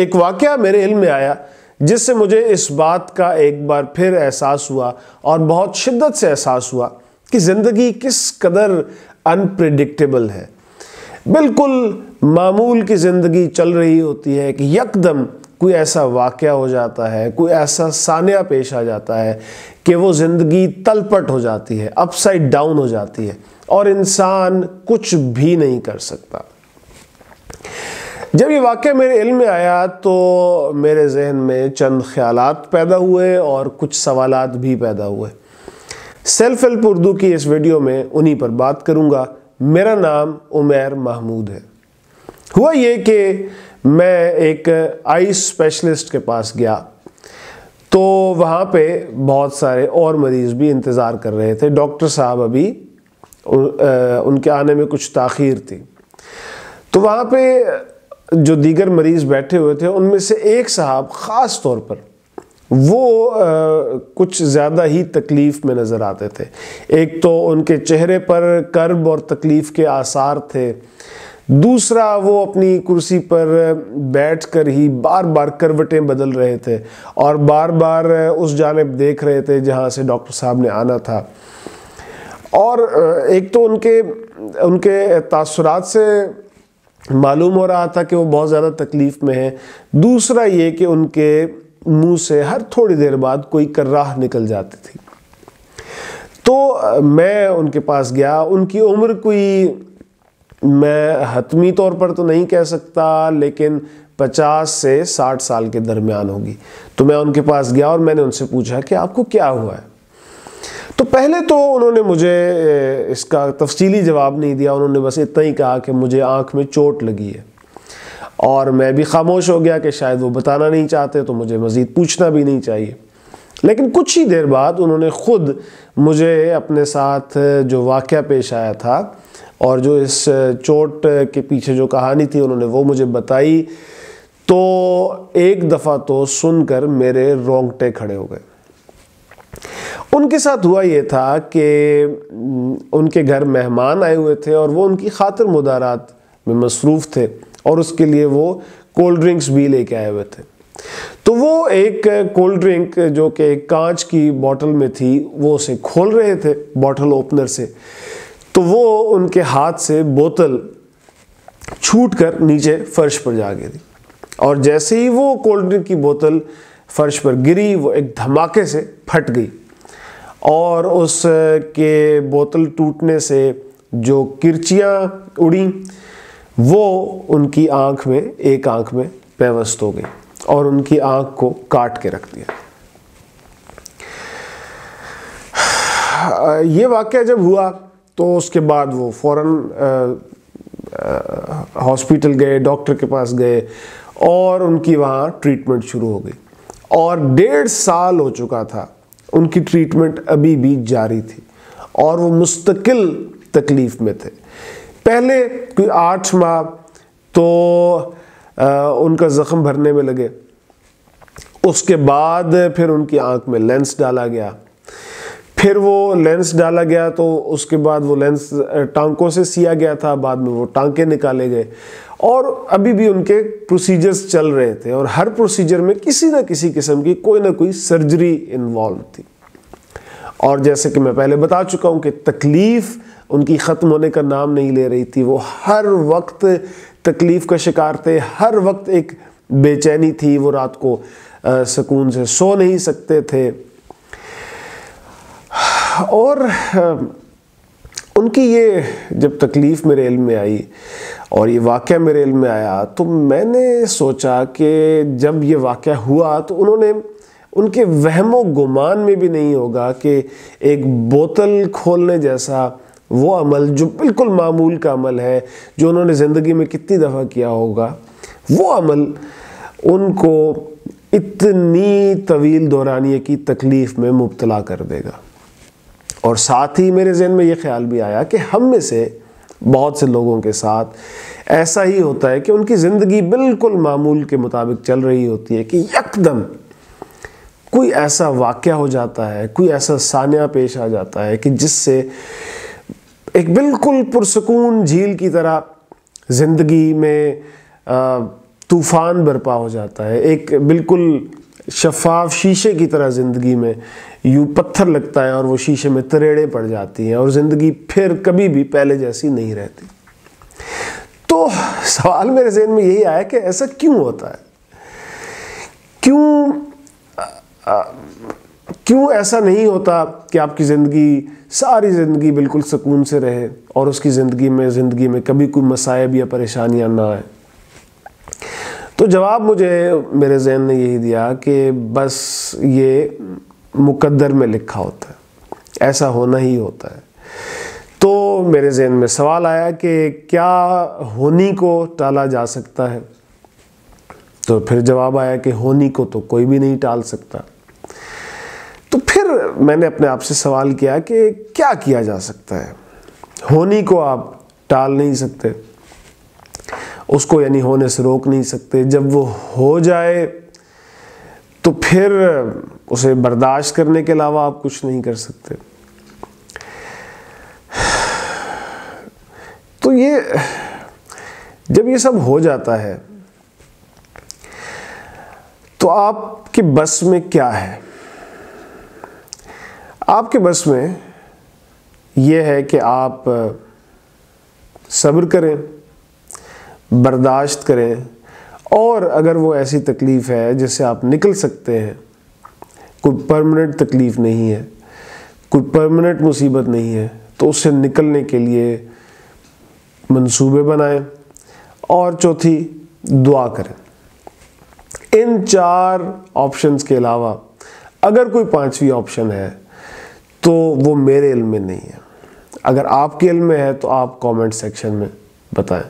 ایک واقعہ میرے علم میں آیا جس سے مجھے اس بات کا ایک بار پھر احساس ہوا اور بہت شدت سے احساس ہوا کہ زندگی کس قدر انپریڈکٹیبل ہے۔ بالکل معمول کی زندگی چل رہی ہوتی ہے کہ یکدم کوئی ایسا واقعہ ہو جاتا ہے، کوئی ایسا سانحہ پیش آ جاتا ہے کہ وہ زندگی تلپٹ ہو جاتی ہے، اپ سائڈ ڈاؤن ہو جاتی ہے اور انسان کچھ بھی نہیں کر سکتا۔ جب یہ واقعہ میرے علم میں آیا تو میرے ذہن میں چند خیالات پیدا ہوئے اور کچھ سوالات بھی پیدا ہوئے۔ سیلف ہیلپ اردو کی اس ویڈیو میں انہی پر بات کروں گا۔ میرا نام عمیر محمود ہے۔ ہوا یہ کہ میں ایک آئی اسپیشلسٹ کے پاس گیا تو وہاں پہ بہت سارے اور مریض بھی انتظار کر رہے تھے۔ ڈاکٹر صاحب ابھی ان کے آنے میں کچھ تاخیر تھی، تو وہاں پہ جو دیگر مریض بیٹھے ہوئے تھے ان میں سے ایک صاحب خاص طور پر وہ کچھ زیادہ ہی تکلیف میں نظر آتے تھے۔ ایک تو ان کے چہرے پر کرب اور تکلیف کے آثار تھے، دوسرا وہ اپنی کرسی پر بیٹھ کر ہی بار بار کروٹیں بدل رہے تھے اور بار بار اس جانب دیکھ رہے تھے جہاں سے ڈاکٹر صاحب نے آنا تھا۔ اور ایک تو ان کے تاثرات سے معلوم ہو رہا تھا کہ وہ بہت زیادہ تکلیف میں ہیں، دوسرا یہ کہ ان کے منہ سے ہر تھوڑی دیر بعد کوئی کراہ نکل جاتی تھی۔ تو میں ان کے پاس گیا۔ ان کی عمر کوئی میں حتمی طور پر تو نہیں کہہ سکتا، لیکن 50 سے 60 سال کے درمیان ہوگی۔ تو میں ان کے پاس گیا اور میں نے ان سے پوچھا کہ آپ کو کیا ہوا ہے؟ تو پہلے تو انہوں نے مجھے اس کا تفصیلی جواب نہیں دیا، انہوں نے بس اتنا ہی کہا کہ مجھے آنکھ میں چوٹ لگی ہے، اور میں بھی خاموش ہو گیا کہ شاید وہ بتانا نہیں چاہتے تو مجھے مزید پوچھنا بھی نہیں چاہیے۔ لیکن کچھ ہی دیر بعد انہوں نے خود مجھے اپنے ساتھ جو واقعہ پیش آیا تھا اور جو اس چوٹ کے پیچھے جو کہانی تھی انہوں نے وہ مجھے بتائی، تو ایک دفعہ تو سن کر میرے رونگٹے کھڑے ہو گئے۔ ان کے ساتھ ہوا یہ تھا کہ ان کے گھر مہمان آئے ہوئے تھے اور وہ ان کی خاطر مدارات میں مصروف تھے، اور اس کے لیے وہ کولڈ ڈرنکس بھی لے کے آئے ہوئے تھے۔ تو وہ ایک کولڈ ڈرنک جو کہ ایک کانچ کی بوٹل میں تھی وہ اسے کھول رہے تھے بوٹل اوپنر سے، تو وہ ان کے ہاتھ سے بوتل چھوٹ کر نیچے فرش پر جا گری، اور جیسے ہی وہ کولڈ ڈرنک کی بوتل فرش پر گری وہ ایک دھماکے سے پھٹ گئی، اور اس کے بوتل ٹوٹنے سے جو کرچیاں اڑیں وہ ان کی ایک آنکھ میں پیوست ہو گئی اور ان کی آنکھ کو کاٹ کے رکھ دیا۔ یہ واقعہ جب ہوا تو اس کے بعد وہ فوراً ہاسپٹل گئے، ڈاکٹر کے پاس گئے اور ان کی وہاں ٹریٹمنٹ شروع ہو گئی، اور 1.5 سال ہو چکا تھا، ان کی ٹریٹمنٹ ابھی بھی جاری تھی اور وہ مستقل تکلیف میں تھے۔ پہلے کوئی 8 ماہ تو ان کا زخم بھرنے میں لگے، اس کے بعد پھر ان کی آنکھ میں لینس ڈالا گیا، پھر وہ لینس ڈالا گیا تو اس کے بعد وہ لینس ٹانکوں سے سیا گیا تھا، بعد میں وہ ٹانکے نکالے گئے، اور ابھی بھی ان کے پروسیجرز چل رہے تھے، اور ہر پروسیجر میں کسی نہ کسی قسم کی کوئی نہ کوئی سرجری انوالو تھی۔ اور جیسے کہ میں پہلے بتا چکا ہوں کہ تکلیف ان کی ختم ہونے کا نام نہیں لے رہی تھی، وہ ہر وقت تکلیف کا شکار تھے، ہر وقت ایک بے چینی تھی، وہ رات کو سکون سے سو نہیں سکتے تھے، اور ان کی یہ جب تکلیف میرے علم میں آئی اور یہ واقعہ میرے علم میں آیا تو میں نے سوچا کہ جب یہ واقعہ ہوا تو ان کے وہم و گمان میں بھی نہیں ہوگا کہ ایک بوتل کھولنے جیسا وہ عمل جو بالکل معمول کا عمل ہے، جو انہوں نے زندگی میں کتنی دفعہ کیا ہوگا، وہ عمل ان کو اتنی طویل دورانیے کی تکلیف میں مبتلا کر دے گا۔ اور ساتھ ہی میرے ذہن میں یہ خیال بھی آیا کہ ہم میں سے بہت سے لوگوں کے ساتھ ایسا ہی ہوتا ہے کہ ان کی زندگی بالکل معمول کے مطابق چل رہی ہوتی ہے کہ یکدم کوئی ایسا واقعہ ہو جاتا ہے، کوئی ایسا سانحہ پیش آ جاتا ہے کہ جس سے ایک بالکل پرسکون جھیل کی طرح زندگی میں طوفان برپا ہو جاتا ہے، ایک بالکل شفاف شیشے کی طرح زندگی میں یوں پتھر لگتا ہے اور وہ شیشے میں تریڑیں پڑ جاتی ہیں اور زندگی پھر کبھی بھی پہلے جیسی نہیں رہتی۔ تو سوال میرے ذہن میں یہی آیا کہ ایسا کیوں ہوتا ہے، کیوں ایسا نہیں ہوتا کہ آپ کی زندگی ساری زندگی بالکل سکون سے رہے اور اس کی زندگی میں کبھی کوئی مصائب یا پریشانیاں نہ آئے؟ تو جواب مجھے میرے ذہن نے یہی دیا کہ بس یہ مقدر میں لکھا ہوتا ہے، ایسا ہونا ہی ہوتا ہے۔ تو میرے ذہن میں سوال آیا کہ کیا ہونی کو ٹالا جا سکتا ہے؟ تو پھر جواب آیا کہ ہونی کو تو کوئی بھی نہیں ٹال سکتا۔ تو پھر میں نے اپنے آپ سے سوال کیا کہ کیا کیا جا سکتا ہے؟ ہونی کو آپ ٹال نہیں سکتے، اس کو یعنی ہونے سے روک نہیں سکتے، جب وہ ہو جائے تو پھر اسے برداشت کرنے کے علاوہ آپ کچھ نہیں کر سکتے۔ تو جب یہ سب ہو جاتا ہے تو آپ کے بس میں کیا ہے؟ آپ کے بس میں یہ ہے کہ آپ صبر کریں، برداشت کریں، اور اگر وہ ایسی تکلیف ہے جس سے آپ نکل سکتے ہیں، کوئی پرماننٹ تکلیف نہیں ہے، کوئی پرماننٹ مصیبت نہیں ہے، تو اس سے نکلنے کے لیے منصوبے بنائیں، اور چوتھی دعا کریں۔ ان 4 آپشنز کے علاوہ اگر کوئی 5ویں آپشن ہے تو وہ میرے علم میں نہیں ہے۔ اگر آپ کے علم میں ہے تو آپ کامنٹ سیکشن میں بتائیں۔